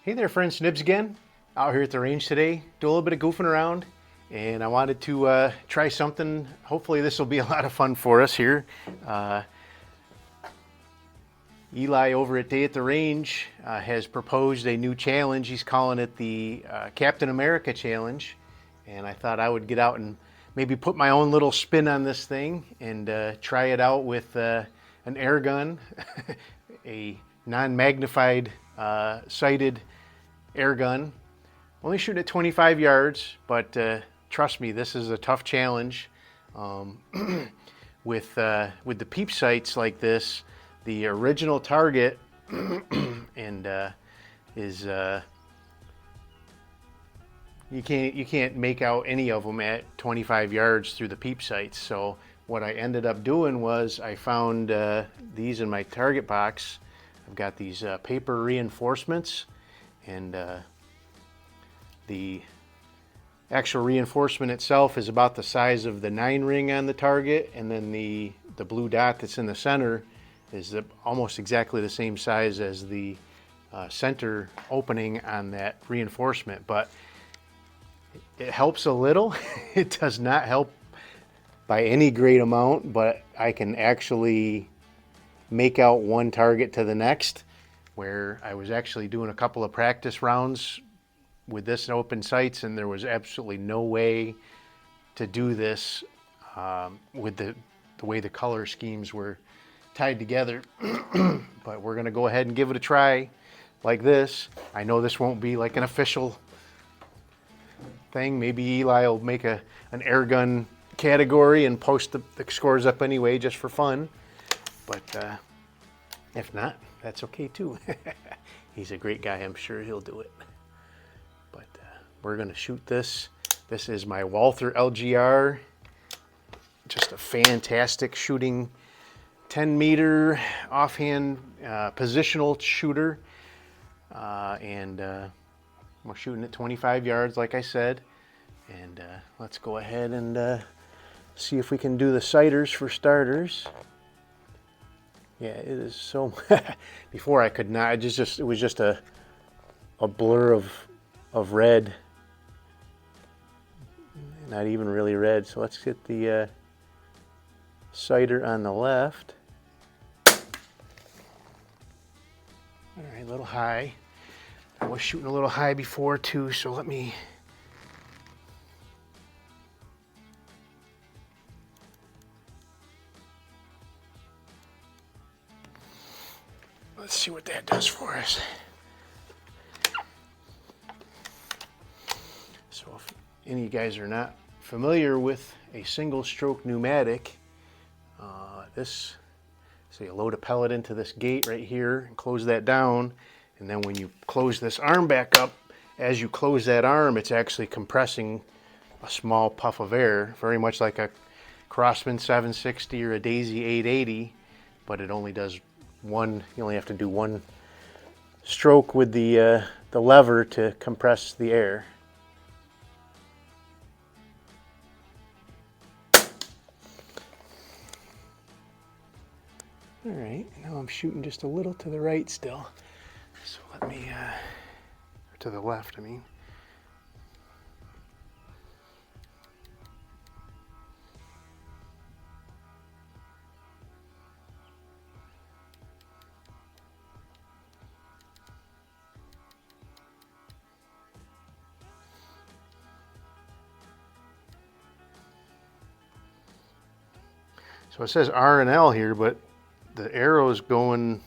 Hey there friends, Nibs again. Out here at the range today, do a little bit of goofing around, and I wanted to try something. Hopefully this will be a lot of fun for us here. Eli over at Day at the Range has proposed a new challenge. He's calling it the Captain America Challenge, and I thought I would get out and maybe put my own little spin on this thing and try it out with an air gun, a non-magnified sighted air gun. Only shooting at 25 yards, but trust me, this is a tough challenge. With the peep sights like this, the original target and is you can't make out any of them at 25 yards through the peep sights. So what I ended up doing was I found these in my target box. I've got these paper reinforcements, and the actual reinforcement itself is about the size of the 9 ring on the target, and then the blue dot that's in the center is almost exactly the same size as the center opening on that reinforcement. But it helps a little. It does not help by any great amount, but I can actually make out one target to the next, where I was actually doing a couple of practice rounds with this open sights, and there was absolutely no way to do this with the way the color schemes were tied together. But we're gonna go ahead and give it a try like this. I know this won't be like an official thing. Maybe Eli will make an air gun category and post the scores up anyway just for fun. But if not, that's okay too. He's a great guy, I'm sure he'll do it. But we're gonna shoot this. This is my Walther LGR. Just a fantastic shooting 10-meter offhand positional shooter. And we're shooting at 25 yards, like I said. And let's go ahead and see if we can do the sighters for starters. Yeah, it is so. Before I could not. It was just a blur of red. Not even really red. So let's get the sighter on the left. All right, a little high. I was shooting a little high before too, so let me. Let's see what that does for us. So if any of you guys are not familiar with a single stroke pneumatic, so you load a pellet into this gate right here and close that down, and then when you close this arm back up, as you close that arm, it's actually compressing a small puff of air, very much like a Crossman 760 or a Daisy 880, but it only does one. You only have to do one stroke with the lever to compress the air. All right, now I'm shooting just a little to the right still. So let me, to the left, I mean. So it says R and L here, but the arrow's going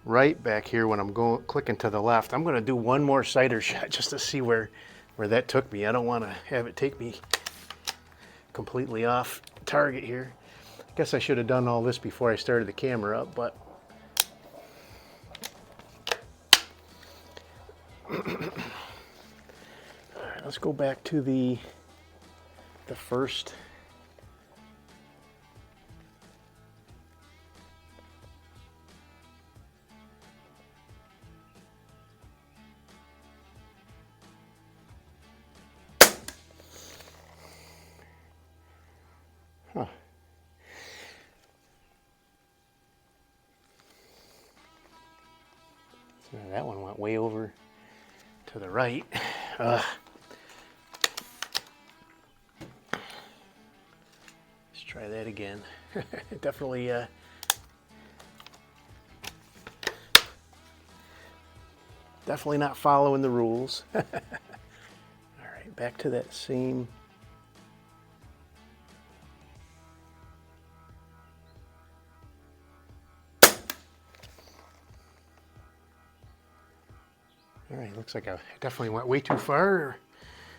right back here when I'm clicking to the left. I'm going to do one more sighter shot just to see where that took me. I don't want to have it take me completely off target here. I guess I should have done all this before I started the camera up, but all right, let's go back to the first. Huh. So that one went way over to the right. Let's try that again. Definitely definitely not following the rules. All right, back to that same. All right, looks like I definitely went way too far or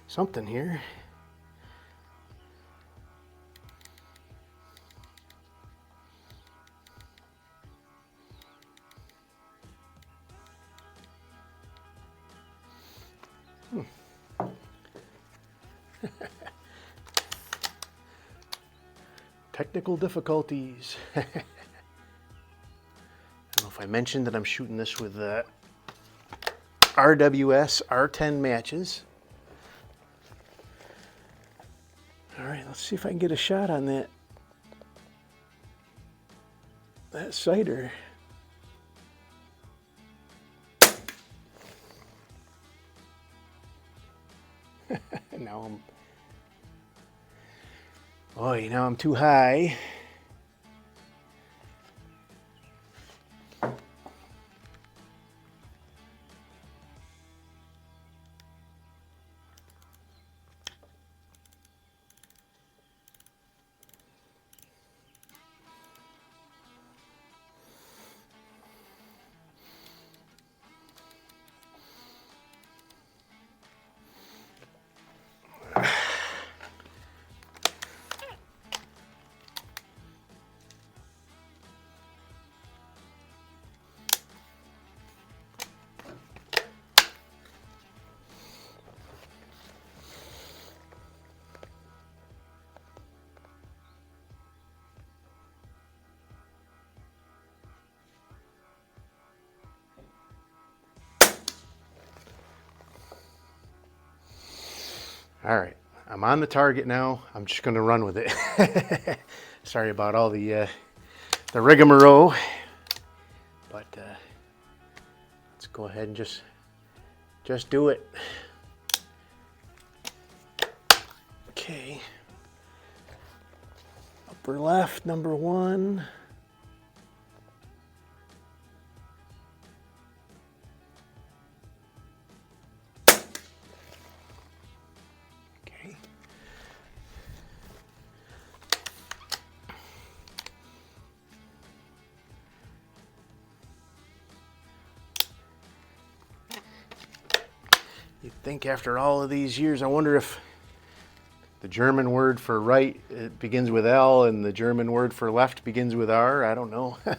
something here. Technical difficulties. I don't know if I mentioned that I'm shooting this with RWS R10 matches. All right, let's see if I can get a shot on that sighter. Now I'm too high. All right, I'm on the target now. I'm just going to run with it. Sorry about all the rigmarole, but let's go ahead and just do it. Okay, upper left, number 1. You'd think after all of these years, I wonder if the German word for right, it begins with L, and the German word for left begins with R. I don't know. All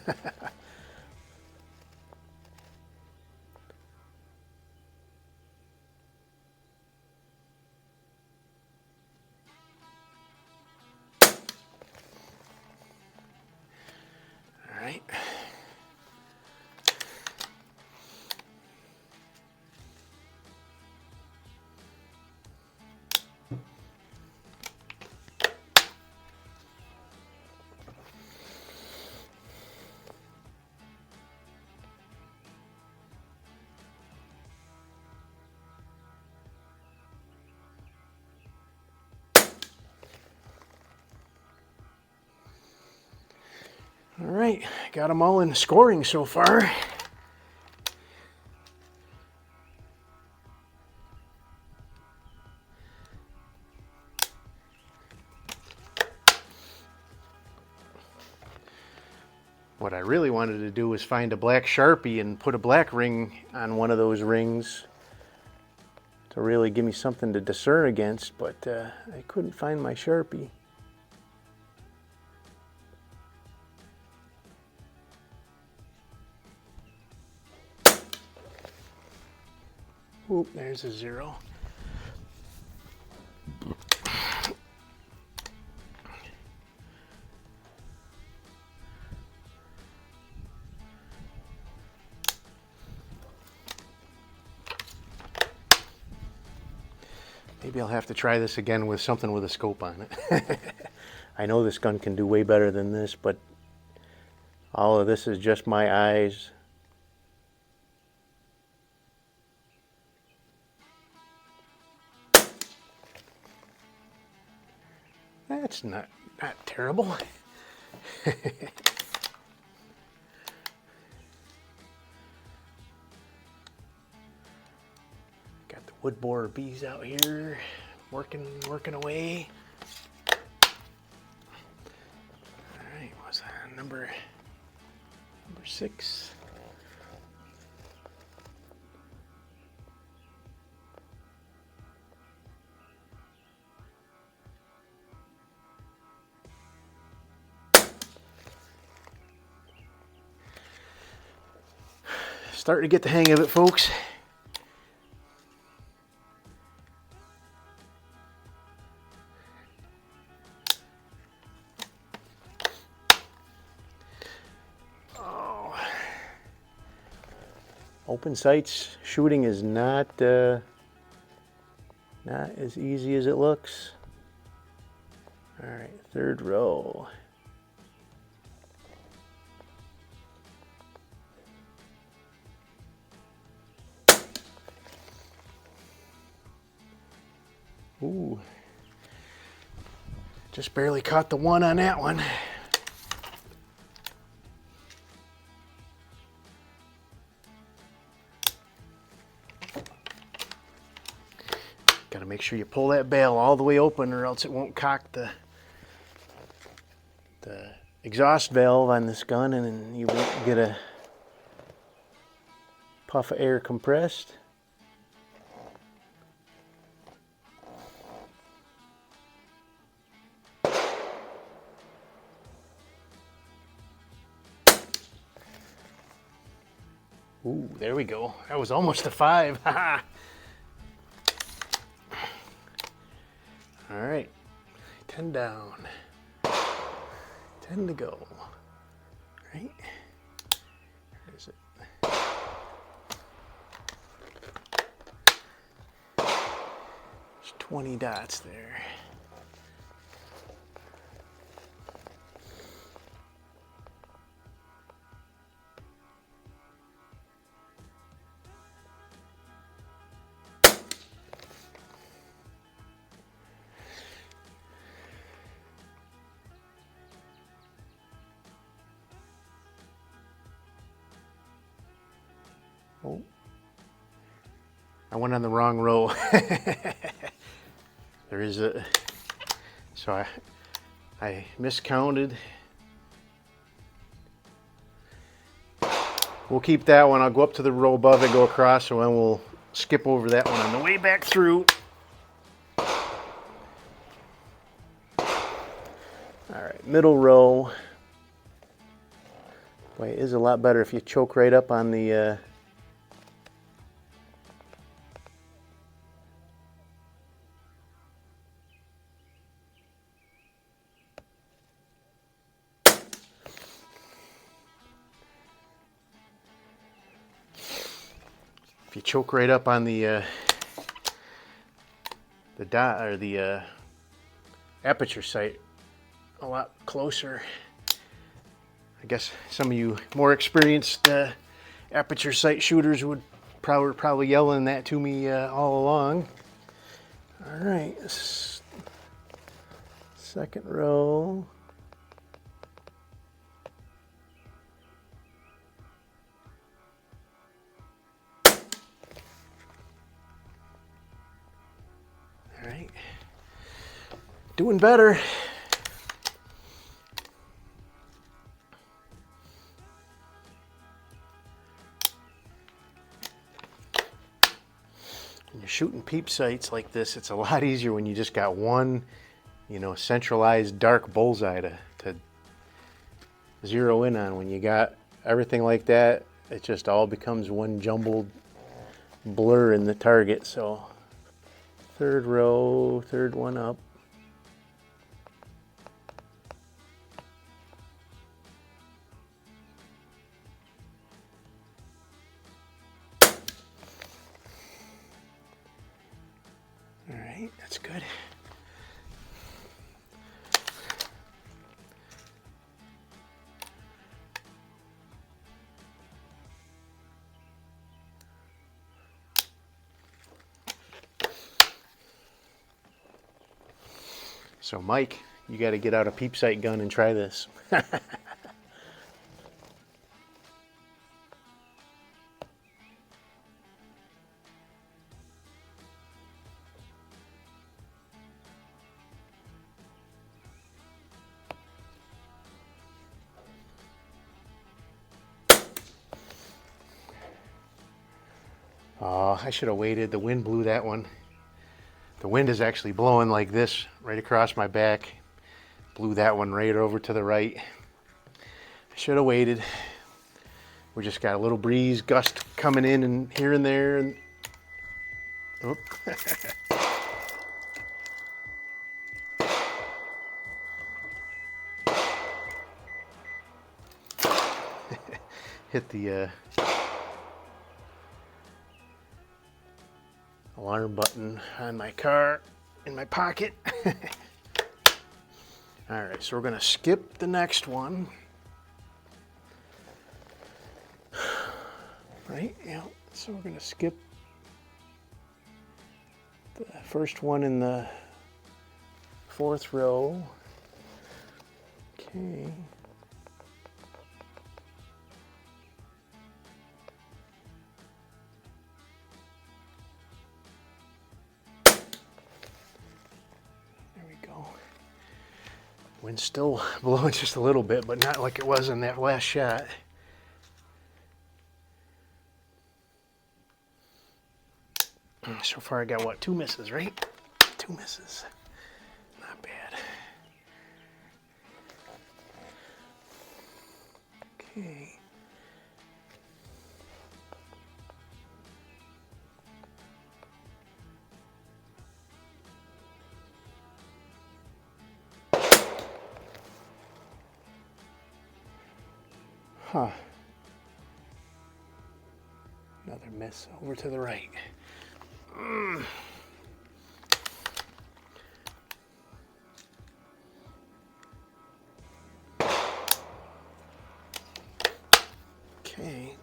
right. All right, got them all in scoring so far. What I really wanted to do was find a black Sharpie and put a black ring on one of those rings to really give me something to discern against, but I couldn't find my Sharpie. Oop, there's a 0. Maybe I'll have to try this again with something with a scope on it. I know this gun can do way better than this, but all of this is just my eyes. That's not terrible. Got the wood borer bees out here working away. All right, what's that? Number 6. Starting to get the hang of it, folks. Oh. Open sights shooting is not as easy as it looks. All right, 3rd row. Ooh, just barely caught the 1 on that one. Got to make sure you pull that bail all the way open or else it won't cock the exhaust valve on this gun, and then you won't get a puff of air compressed. Ooh, there we go. That was almost a 5. All right, 10 down, 10 to go. Right? Where is it? There's 20 dots there. Oh, I went on the wrong row. There is a, so I miscounted. We'll keep that one. I'll go up to the row above it, go across, so then we'll skip over that one on the way back through. All right, middle row. Boy, it is a lot better if you choke right up on the if you choke right up on the dot or the aperture sight a lot closer. I guess some of you more experienced aperture sight shooters would probably yelling that to me all along. All right, 2nd row. All right, doing better. When you're shooting peep sights like this, it's a lot easier when you just got one, centralized dark bullseye to zero in on. When you got everything like that, it just all becomes one jumbled blur in the target. So 3rd row, 3rd one up. All right, that's good. So Mike You got to get out a peep sight gun and try this. Oh, I should have waited. The wind blew that one. The wind is actually blowing like this right across my back. Blew that one right over to the right. I should have waited. We just got a little breeze gust coming in and here and there. And oh. Hit the alarm button on my car in my pocket. All right, so we're gonna skip the next one. Right, yeah, so we're gonna skip the first one in the 4th row. Okay. Wind's still blowing just a little bit, but not like it was in that last shot. So far I got, what, 2 misses, right? 2 misses. Not bad. Okay. Huh. Another miss over to the right. Okay.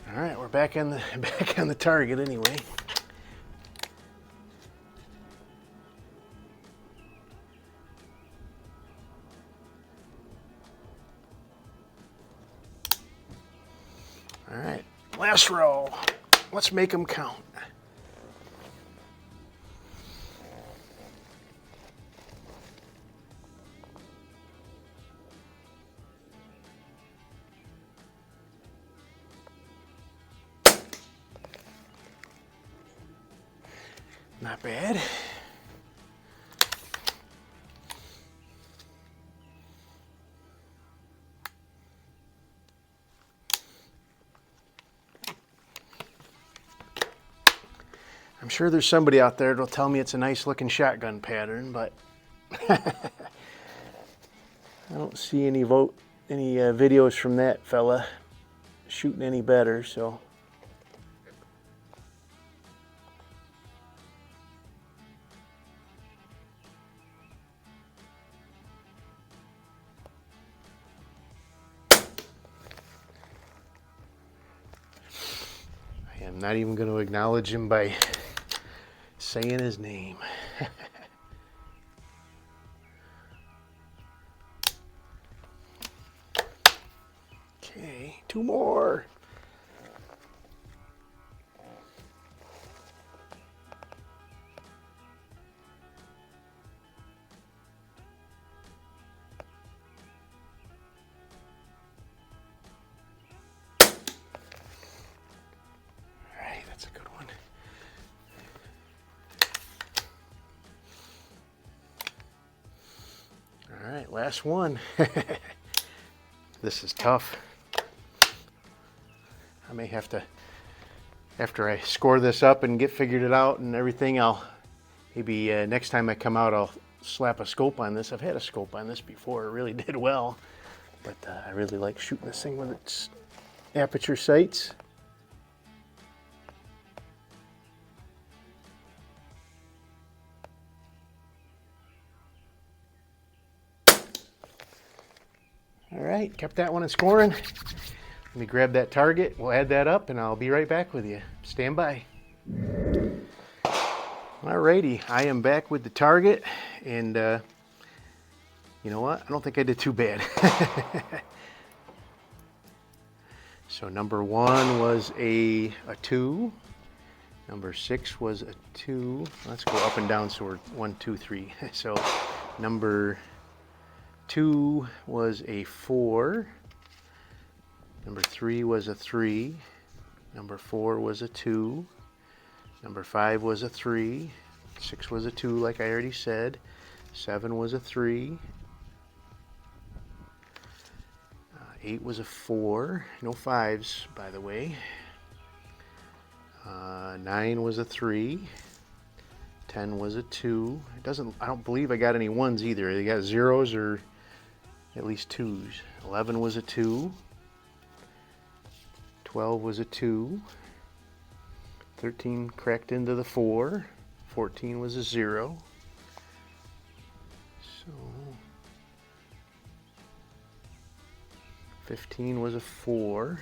All right, we're back on the target anyway. All right, last row. Let's make them count. Not bad. I'm sure there's somebody out there that'll tell me it's a nice looking shotgun pattern, but I don't see any videos from that fella shooting any better, so. I'm not even going to acknowledge him by saying his name. Okay, 2 more. That's a good one. All right, last one. This is tough. I may have to, after I score this up and get figured it out and everything, I'll maybe next time I come out, I'll slap a scope on this. I've had a scope on this before. It really did well, but I really like shooting this thing with its aperture sights. All right, kept that one in scoring. Let me grab that target, we'll add that up, and I'll be right back with you. Stand by. Alrighty, I am back with the target, and you know what? I don't think I did too bad. So number 1 was a 2. Number 6 was a 2. Let's go up and down, so we're 1, 2, 3. So number 2 was a 4. Number 3 was a 3. Number 4 was a 2. Number 5 was a 3. 6 was a 2, like I already said. 7 was a 3. 8 was a 4. No 5s, by the way. 9 was a 3. 10 was a 2. I don't believe I got any 1s either. I got 0s or at least 2s. 11 was a 2. 12 was a 2. 13 cracked into the 4. 14 was a 0. So 15 was a 4.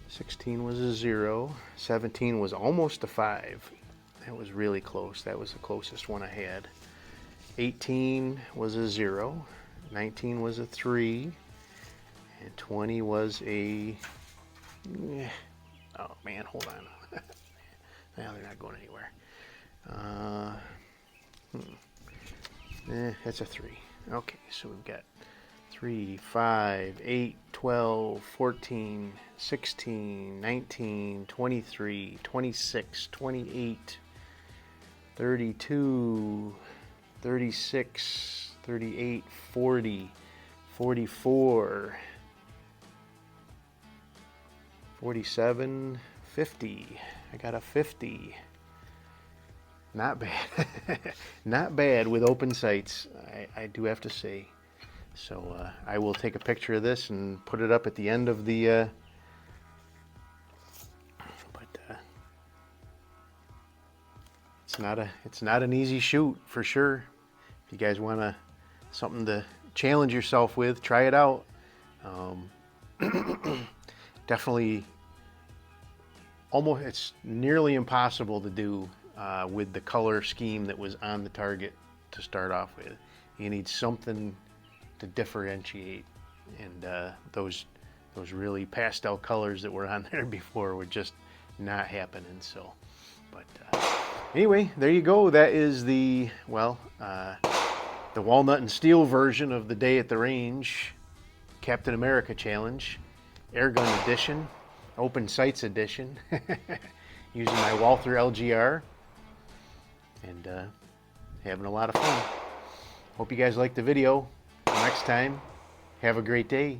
16 was a 0. 17 was almost a 5. That was really close. That was the closest one I had. 18 was a 0. 19 was a 3. And 20 was a... Oh man, hold on. Now they're not going anywhere. That's a 3. Okay, so we've got 3, 5, 8, 12, 14, 16, 19, 23, 26, 28, 32, 36, 38, 40, 44, 47, 50. I got a 50. Not bad. Not bad with open sights, I do have to say. So I will take a picture of this and put it up at the end of the it's not an easy shoot for sure. If you guys want something to challenge yourself with, try it out. Definitely it's nearly impossible to do with the color scheme that was on the target to start off with. You need something to differentiate, and those really pastel colors that were on there before were just not happening. So, but anyway, there you go. That is the walnut and steel version of the Day at the Range Captain America Challenge, Airgun Edition, Open Sights Edition, using my Walther LGR, and having a lot of fun. Hope you guys liked the video. Next time, have a great day.